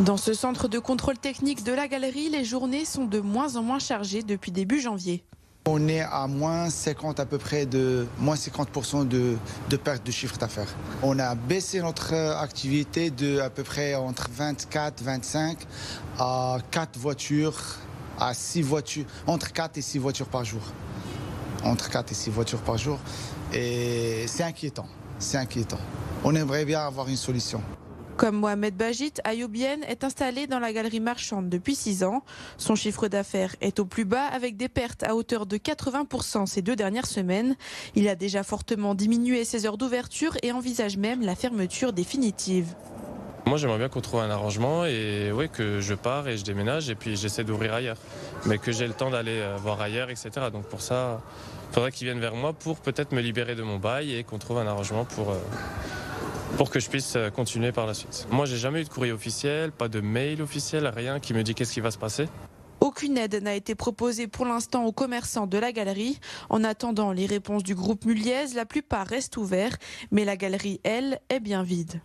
Dans ce centre de contrôle technique de la galerie, les journées sont de moins en moins chargées depuis début janvier. On est à moins 50 à peu près moins 50% de perte de chiffre d'affaires. On a baissé notre activité de à peu près entre 24, 25 à 4 voitures, à 6 voitures, entre 4 et 6 voitures par jour. Entre 4 et 6 voitures par jour. Et c'est inquiétant, c'est inquiétant. On aimerait bien avoir une solution. Comme Mohamed Bajit, Ayoubien est installé dans la galerie marchande depuis 6 ans. Son chiffre d'affaires est au plus bas avec des pertes à hauteur de 80% ces 2 dernières semaines. Il a déjà fortement diminué ses heures d'ouverture et envisage même la fermeture définitive. Moi j'aimerais bien qu'on trouve un arrangement et oui, que je pars et je déménage et puis j'essaie d'ouvrir ailleurs. Mais que j'ai le temps d'aller voir ailleurs, etc. Donc pour ça, il faudrait qu'ils viennent vers moi pour peut-être me libérer de mon bail et qu'on trouve un arrangement pour que je puisse continuer par la suite. Moi, j'ai jamais eu de courrier officiel, pas de mail officiel, rien qui me dit qu'est-ce qui va se passer. Aucune aide n'a été proposée pour l'instant aux commerçants de la galerie. En attendant les réponses du groupe Muliez, la plupart restent ouverts, mais la galerie, elle, est bien vide.